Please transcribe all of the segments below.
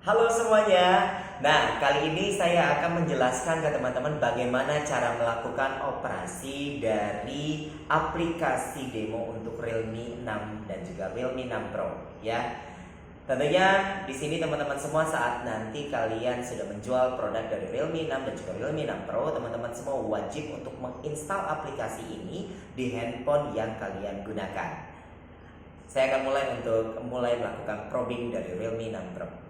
Halo semuanya. Nah, kali ini saya akan menjelaskan ke teman-teman bagaimana cara melakukan operasi dari aplikasi demo untuk Realme 6 dan juga Realme 6 Pro ya. Tentunya di sini teman-teman semua saat nanti kalian sudah menjual produk dari Realme 6 dan juga Realme 6 Pro, teman-teman semua wajib untuk menginstal aplikasi ini di handphone yang kalian gunakan. Saya akan mulai melakukan probing dari Realme 6 Pro.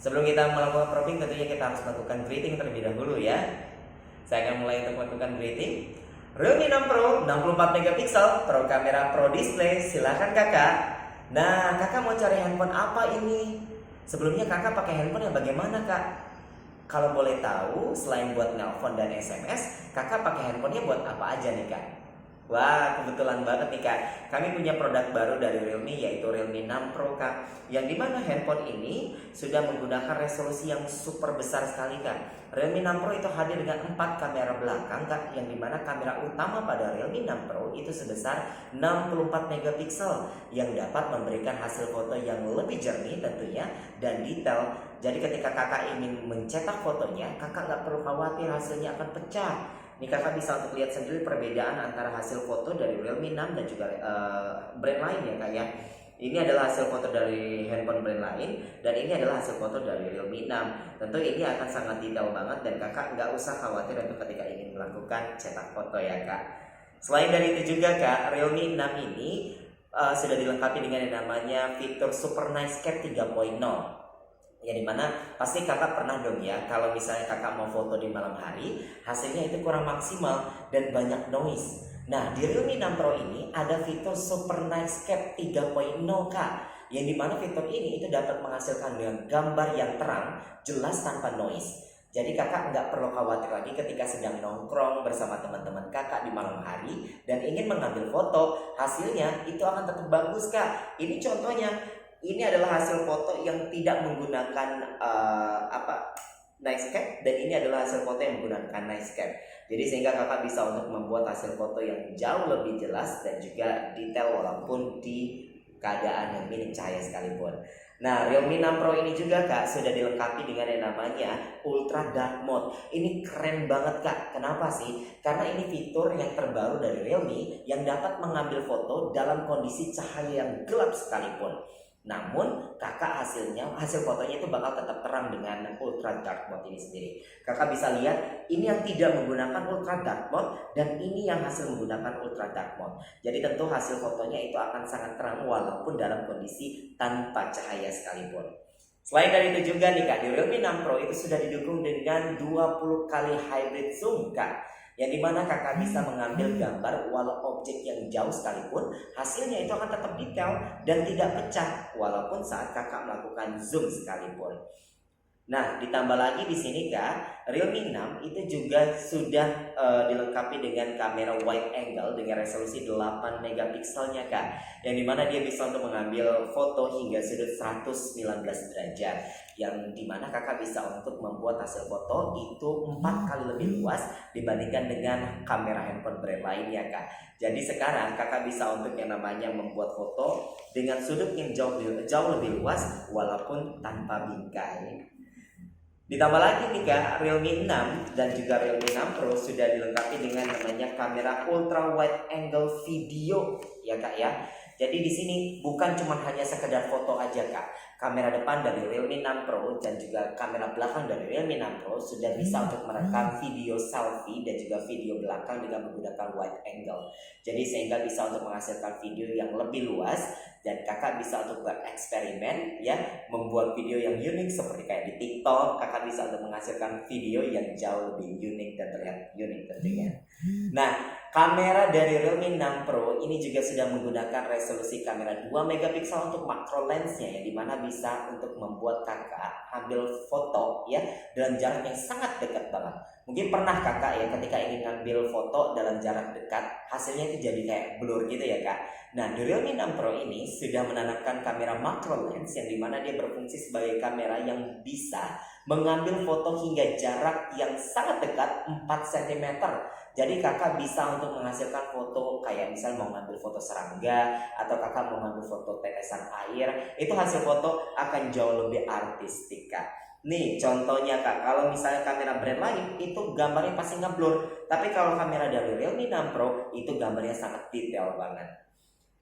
Sebelum kita melakukan probing, tentunya kita harus melakukan greeting terlebih dahulu ya. Saya akan mulai untuk melakukan greeting. Realme 6 Pro 64 megapiksel, Pro kamera, Pro display. Silahkan kakak. Nah, kakak mau cari handphone apa ini? Sebelumnya kakak pakai handphone yang bagaimana kak? Kalau boleh tahu, selain buat nelpon dan SMS, kakak pakai handphonenya buat apa aja nih kak? Wah, kebetulan banget nih kak. Kami punya produk baru dari Realme, yaitu Realme 6 Pro kak. Yang dimana handphone ini sudah menggunakan resolusi yang super besar sekali kak. Realme 6 Pro itu hadir dengan 4 kamera belakang kak. Yang dimana kamera utama pada Realme 6 Pro itu sebesar 64 megapiksel, yang dapat memberikan hasil foto yang lebih jernih tentunya dan detail. Jadi ketika kakak ingin mencetak fotonya, kakak nggak perlu khawatir hasilnya akan pecah. Ini kakak bisa untuk lihat sendiri perbedaan antara hasil foto dari Realme 6 dan juga brand lain ya kak ya. Ini adalah hasil foto dari handphone brand lain dan ini adalah hasil foto dari Realme 6. Tentu ini akan sangat detail banget dan kakak nggak usah khawatir untuk ketika ingin melakukan cetak foto ya kak. Selain dari itu juga kak, Realme 6 ini sudah dilengkapi dengan yang namanya fitur Super Night Scape 3.0. Ya dimana pasti kakak pernah dong ya, kalau misalnya kakak mau foto di malam hari, hasilnya itu kurang maksimal dan banyak noise. Nah, di Realme 6 Pro ini ada fitur Super Night Scape 3.0 kak, yang dimana fitur ini itu dapat menghasilkan dengan gambar yang terang, jelas tanpa noise. Jadi kakak nggak perlu khawatir lagi ketika sedang nongkrong bersama teman-teman kakak di malam hari dan ingin mengambil foto, hasilnya itu akan tetap bagus kak. Ini contohnya. Ini adalah hasil foto yang tidak menggunakan Nightscape, dan ini adalah hasil foto yang menggunakan Nightscape. Jadi sehingga kakak bisa untuk membuat hasil foto yang jauh lebih jelas dan juga detail walaupun di keadaan yang minim cahaya sekalipun. Nah, Realme 6 Pro ini juga kak sudah dilengkapi dengan yang namanya Ultra Dark Mode. Ini keren banget kak. Kenapa sih? Karena ini fitur yang terbaru dari Realme yang dapat mengambil foto dalam kondisi cahaya yang gelap sekalipun. Namun hasil fotonya itu bakal tetap terang dengan ultra dark mode ini sendiri. Kakak bisa lihat ini yang tidak menggunakan ultra dark mode dan ini yang hasil menggunakan ultra dark mode. Jadi tentu hasil fotonya itu akan sangat terang walaupun dalam kondisi tanpa cahaya sekalipun. Selain dari itu juga nih kak, di Realme 6 Pro itu sudah didukung dengan 20 kali hybrid zoom kak, yang dimana kakak bisa mengambil gambar walau objek yang jauh sekalipun, hasilnya itu akan tetap detail dan tidak pecah walaupun saat kakak melakukan zoom sekalipun. Nah, ditambah lagi di sini kak, Realme 6 itu juga sudah dilengkapi dengan kamera wide angle dengan resolusi 8 megapikselnya kak, yang dimana dia bisa untuk mengambil foto hingga sudut 119 derajat, yang dimana kakak bisa untuk membuat hasil foto itu 4 kali lebih luas dibandingkan dengan kamera handphone brand lainnya kak. Jadi sekarang kakak bisa untuk yang namanya membuat foto dengan sudut yang jauh lebih luas walaupun tanpa bingkai. Ditambah lagi nih kak, Realme 6 dan juga Realme 6 Pro sudah dilengkapi dengan namanya kamera ultra wide angle video ya kak ya. Jadi di sini bukan cuma hanya sekedar foto aja kak. Kamera depan dari Realme 6 Pro dan juga kamera belakang dari Realme 6 Pro sudah bisa untuk merekam video selfie dan juga video belakang dengan menggunakan wide angle. Jadi sehingga bisa untuk menghasilkan video yang lebih luas dan kakak bisa untuk bereksperimen ya, membuat video yang unik seperti kayak di TikTok. Kakak bisa untuk menghasilkan video yang jauh lebih unik dan terlihat unik tentunya. Nah, kamera dari Realme 6 Pro ini juga sudah menggunakan resolusi kamera 2 megapiksel untuk makro lensnya, yang dimana bisa untuk membuat kakak ambil foto ya dalam jarak yang sangat dekat banget. Mungkin pernah kakak ya ketika ingin ngambil foto dalam jarak dekat, hasilnya itu jadi kayak blur gitu ya kak. Nah, di Realme 6 Pro ini sudah menanamkan kamera macro lens, yang dimana dia berfungsi sebagai kamera yang bisa mengambil foto hingga jarak yang sangat dekat 4 cm. Jadi kakak bisa untuk menghasilkan foto kayak misal mau ngambil foto serangga atau kakak mau ngambil foto tetesan air, itu hasil foto akan jauh lebih artistik kak. Nih contohnya Kak, kalau misalnya kamera brand lain itu gambarnya pasti ngeblur, tapi kalau kamera dari Realme 6 Pro itu gambarnya sangat detail banget.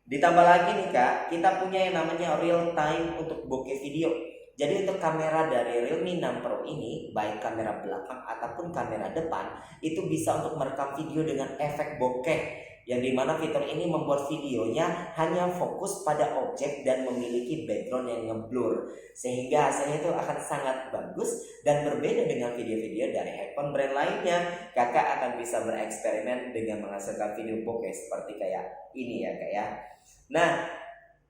Ditambah lagi nih Kak, kita punya yang namanya real time untuk bokeh video. Jadi untuk kamera dari Realme 6 Pro ini, baik kamera belakang ataupun kamera depan, itu bisa untuk merekam video dengan efek bokeh. Yang dimana fitur ini membuat videonya hanya fokus pada objek dan memiliki background yang ngeblur. Sehingga hasilnya itu akan sangat bagus dan berbeda dengan video-video dari handphone brand lainnya. Kakak akan bisa bereksperimen dengan menghasilkan video bokeh seperti kayak ini ya Kak ya. Nah,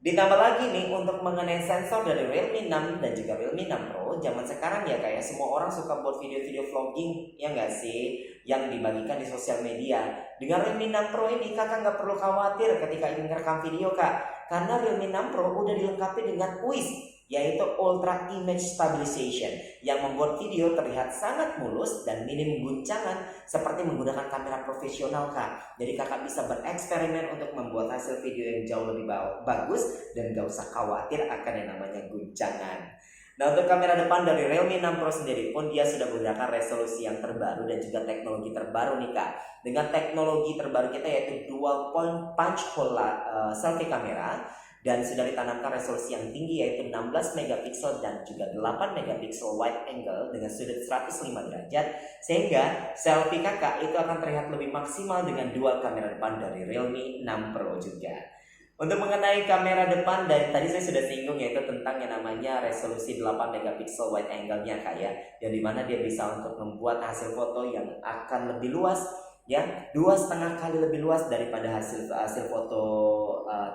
ditambah lagi nih untuk mengenai sensor dari Realme 6 dan juga Realme 6 Pro, zaman sekarang ya kayak semua orang suka buat video-video vlogging, ya nggak sih, yang dibagikan di sosial media. Dengan Realme 6 Pro ini kakak nggak perlu khawatir ketika ingin merekam video Kak, karena Realme 6 Pro udah dilengkapi dengan UIS, yaitu Ultra Image Stabilization, yang membuat video terlihat sangat mulus dan minim guncangan seperti menggunakan kamera profesional Kak. Jadi kakak bisa bereksperimen untuk membuat hasil video yang jauh lebih bagus dan gak usah khawatir akan yang namanya guncangan. Nah untuk kamera depan dari Realme 6 Pro sendiri pun dia sudah menggunakan resolusi yang terbaru dan juga teknologi terbaru nih Kak. Dengan teknologi terbaru kita yaitu dual point punch hole selfie kamera, dan sudah ditanamkan resolusi yang tinggi yaitu 16 megapiksel dan juga 8 megapiksel wide angle dengan sudut 105 derajat, sehingga selfie kakak itu akan terlihat lebih maksimal dengan dual kamera depan dari Realme 6 Pro juga. Untuk mengenai kamera depan, dan tadi saya sudah singgung yaitu tentang yang namanya resolusi 8 megapiksel wide angle-nya Kak ya, yang dimana dia bisa untuk membuat hasil foto yang akan lebih luas ya, 2,5 kali lebih luas daripada hasil foto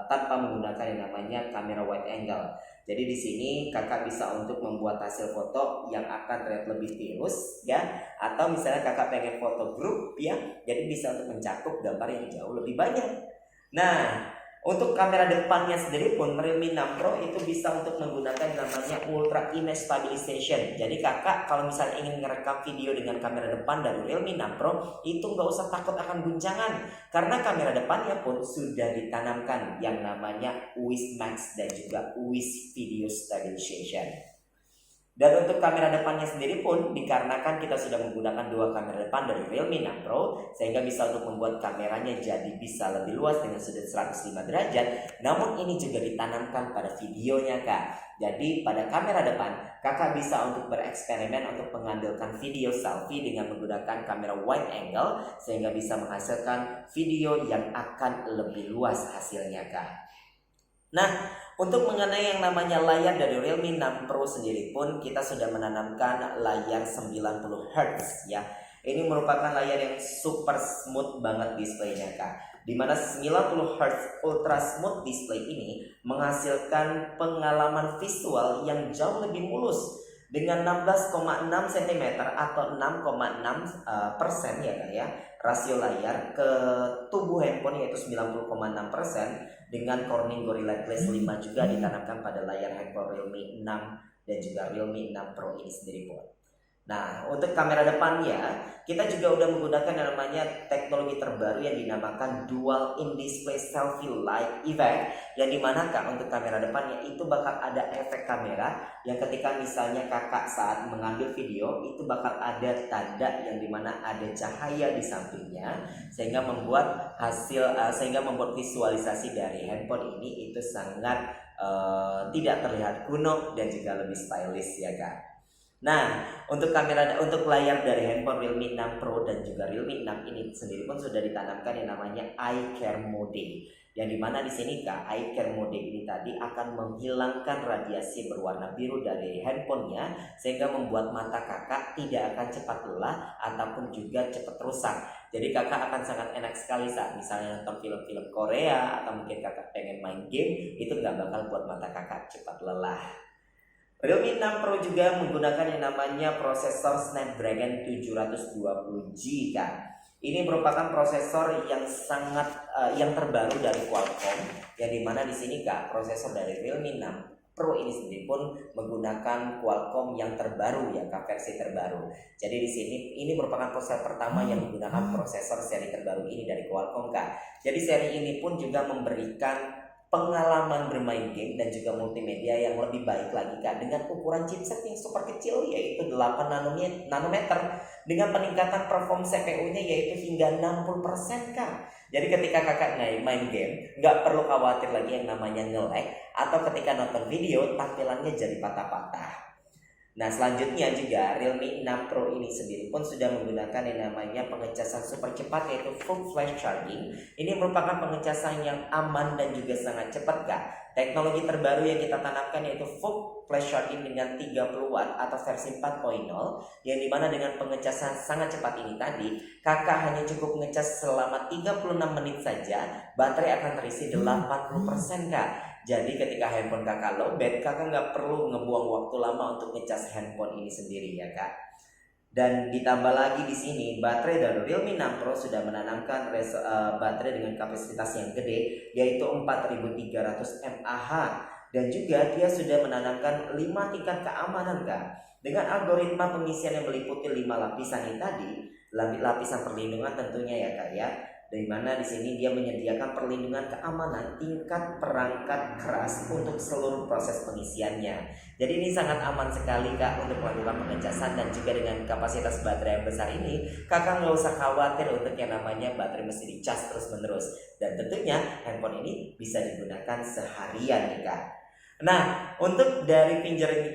tanpa menggunakan yang namanya kamera wide angle. Jadi di sini kakak bisa untuk membuat hasil foto yang akan terlihat lebih tirus ya, atau misalnya kakak pengen foto grup ya, jadi bisa untuk mencakup gambar yang jauh lebih banyak. Nah, untuk kamera depannya sendiri pun Realme 6 Pro itu bisa untuk menggunakan namanya Ultra Image Stabilization. Jadi kakak kalau misalnya ingin merekam video dengan kamera depan dari Realme 6 Pro itu nggak usah takut akan guncangan, karena kamera depannya pun sudah ditanamkan yang namanya UIS Max dan juga UIS Video Stabilization. Dan untuk kamera depannya sendiri pun dikarenakan kita sudah menggunakan dua kamera depan dari Realme 6 Pro, sehingga bisa untuk membuat kameranya jadi bisa lebih luas dengan sudut 105 derajat. Namun ini juga ditanamkan pada videonya Kak. Jadi pada kamera depan kakak bisa untuk bereksperimen untuk mengambilkan video selfie dengan menggunakan kamera wide angle, sehingga bisa menghasilkan video yang akan lebih luas hasilnya Kak. Nah, untuk mengenai yang namanya layar dari Realme 6 Pro sendiri pun kita sudah menanamkan layar 90 Hz ya. Ini merupakan layar yang super smooth banget displaynya Kak. Dimana 90 Hz Ultra Smooth Display ini menghasilkan pengalaman visual yang jauh lebih mulus dengan 16,6 cm atau 6,6% ya Kak ya. Rasio layar ke tubuh handphone yaitu 90,6%, dengan Corning Gorilla Glass 5 juga ditanamkan pada layar handphone Realme 6 dan juga Realme 6 Pro ini sendiri pun. Nah, untuk kamera depannya kita juga udah menggunakan yang namanya teknologi terbaru yang dinamakan Dual In-Display Selfie Light Effect, yang dimana Kak untuk kamera depannya itu bakal ada efek kamera yang ketika misalnya kakak saat mengambil video itu bakal ada tanda yang dimana ada cahaya di sampingnya, sehingga membuat visualisasi dari handphone ini itu sangat tidak terlihat kuno dan juga lebih stylish ya Kak. Nah, untuk layar dari handphone Realme 6 Pro dan juga Realme 6 ini sendiri pun sudah ditanamkan yang namanya Eye Care Mode. Yang dimana di sini Kak, Eye Care Mode ini tadi akan menghilangkan radiasi berwarna biru dari handphonenya, sehingga membuat mata kakak tidak akan cepat lelah ataupun juga cepat rusak. Jadi kakak akan sangat enak sekali saat misalnya nonton film-film Korea atau mungkin kakak pengen main game, itu nggak bakal buat mata kakak cepat lelah. Realme 6 Pro juga menggunakan yang namanya prosesor Snapdragon 720G Kak. Ini merupakan prosesor yang yang terbaru dari Qualcomm, yang dimana di sini Kak prosesor dari Realme 6 Pro ini sendiri pun menggunakan Qualcomm yang terbaru ya Kak, versi terbaru. Jadi di sini ini merupakan prosesor pertama yang menggunakan prosesor seri terbaru ini dari Qualcomm Kak. Jadi seri ini pun juga memberikan pengalaman bermain game dan juga multimedia yang lebih baik lagi Kak, dengan ukuran chipset yang super kecil yaitu 8 nanometer dengan peningkatan perform CPU-nya yaitu hingga 60% Kak. Jadi ketika kakak main game, nggak perlu khawatir lagi yang namanya nge-lag, atau ketika nonton video tampilannya jadi patah-patah. Nah selanjutnya juga Realme 6 Pro ini sendiri pun sudah menggunakan yang namanya pengecasan super cepat yaitu full flash charging. Ini merupakan pengecasan yang aman dan juga sangat cepat Kak. Teknologi terbaru yang kita tanamkan yaitu full flash charging dengan 30 watt atau versi 4.0, yang dimana dengan pengecasan sangat cepat ini tadi kakak hanya cukup ngecas selama 36 menit saja, baterai akan terisi 80% Kak. Jadi ketika handphone kakak lowbat, kakak nggak perlu ngebuang waktu lama untuk ngecas handphone ini sendiri ya Kak. Dan ditambah lagi di sini baterai dari Realme 6 Pro sudah menanamkan baterai dengan kapasitas yang gede yaitu 4300 mAh, dan juga dia sudah menanamkan 5 tingkat keamanan Kak. Dengan algoritma pengisian yang meliputi 5 lapisan ini tadi, lapisan perlindungan tentunya ya Kak ya. Dari mana di sini dia menyediakan perlindungan keamanan tingkat perangkat keras untuk seluruh proses pengisiannya. Jadi ini sangat aman sekali Kak untuk melakukan pengecasan, dan juga dengan kapasitas baterai yang besar ini kakak nggak usah khawatir untuk yang namanya baterai mesti dicas terus menerus, dan tentunya handphone ini bisa digunakan seharian nih Kak. Nah, untuk dari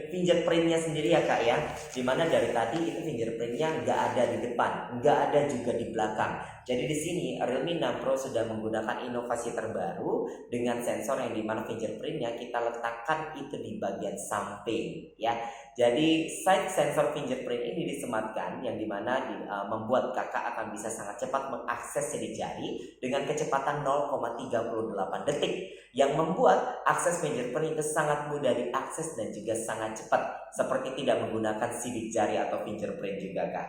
fingerprintnya sendiri ya Kak ya, dimana dari tadi itu fingerprintnya nggak ada di depan, nggak ada juga di belakang. Jadi di sini Realme 6 Pro sudah menggunakan inovasi terbaru dengan sensor yang dimana fingerprintnya kita letakkan itu di bagian samping ya. Jadi side sensor fingerprint ini disematkan yang dimana membuat kakak akan bisa sangat cepat mengakses sidik jari dengan kecepatan 0,38 detik, yang membuat akses fingerprint itu sangat mudah diakses dan juga sangat cepat, seperti tidak menggunakan sidik jari atau fingerprint juga Kak.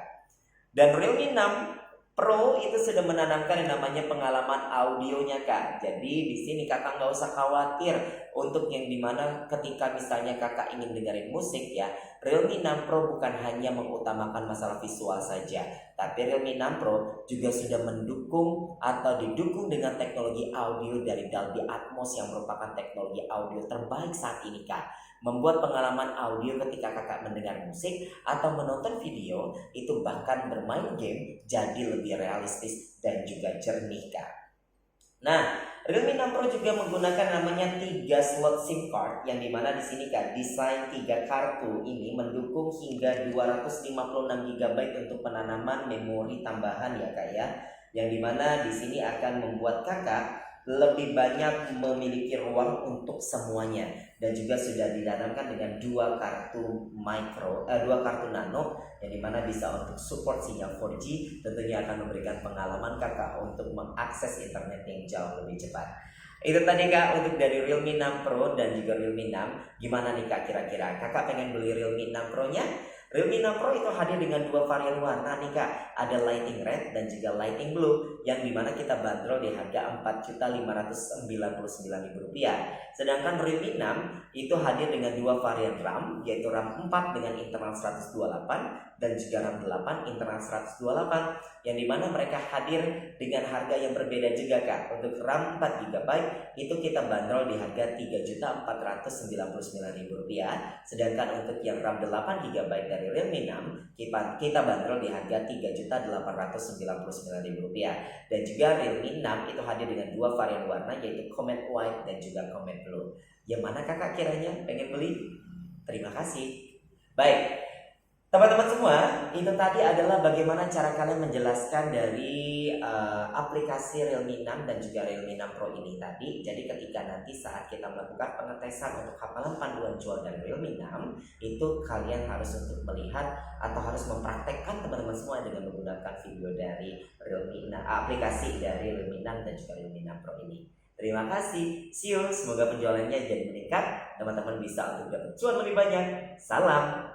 Dan Realme 6 Pro itu sudah menanamkan yang namanya pengalaman audionya Kak. Jadi di sini kakak nggak usah khawatir untuk yang dimana ketika misalnya kakak ingin dengerin musik ya, Realme 6 Pro bukan hanya mengutamakan masalah visual saja, tapi Realme 6 Pro juga sudah mendukung atau didukung dengan teknologi audio dari Dolby Atmos yang merupakan teknologi audio terbaik saat ini Kak. Membuat pengalaman audio ketika kakak mendengar musik atau menonton video itu bahkan bermain game jadi lebih realistis dan juga jernih Kak. Nah, Realme 6 Pro juga menggunakan namanya 3 slot SIM card, yang dimana di sini Kak desain 3 kartu ini mendukung hingga 256 GB untuk penanaman memori tambahan ya Kak ya. Yang dimana di sini akan membuat kakak lebih banyak memiliki ruang untuk semuanya, dan juga sudah ditanamkan dengan 2 kartu nano yang dimana bisa untuk support sinyal 4G, tentunya akan memberikan pengalaman kakak untuk mengakses internet yang jauh lebih cepat. Itu tadi Kak untuk dari Realme 6 Pro dan juga Realme 6. Gimana nih Kak, kira-kira kakak pengen beli Realme 6 Pro nya? Realme 6 Pro itu hadir dengan 2 varian warna nih Kak. Ada lighting red dan juga lighting blue, yang dimana kita bandrol di harga Rp4.599.000. Sedangkan Realme 6 itu hadir dengan 2 varian RAM, yaitu RAM 4 dengan internal 128 dan juga RAM 8 internal 128, yang dimana mereka hadir dengan harga yang berbeda juga Kak. Untuk RAM 4GB itu kita bandrol di harga Rp3.499.000. Sedangkan untuk yang RAM 8GB dari Realme 6 kita bandrol di harga Rp3.899.000. Dan juga Realme 6 itu hadir dengan 2 varian warna, yaitu Comet White dan juga Comet Blue. Yang mana kakak kiranya pengen beli? Terima kasih. Baik, teman-teman semua, itu tadi adalah bagaimana cara kalian menjelaskan dari aplikasi Realme 6 dan juga Realme 6 Pro ini tadi. Jadi ketika nanti saat kita melakukan pengetesan untuk hafalan panduan jual dari Realme 6, itu kalian harus untuk melihat atau harus mempraktekkan teman-teman semua dengan menggunakan video dari Realme 6, aplikasi dari Realme 6 dan juga Realme 6 Pro ini. Terima kasih, see you. Semoga penjualannya jadi meningkat, teman-teman bisa untuk dapat cuan lebih banyak. Salam.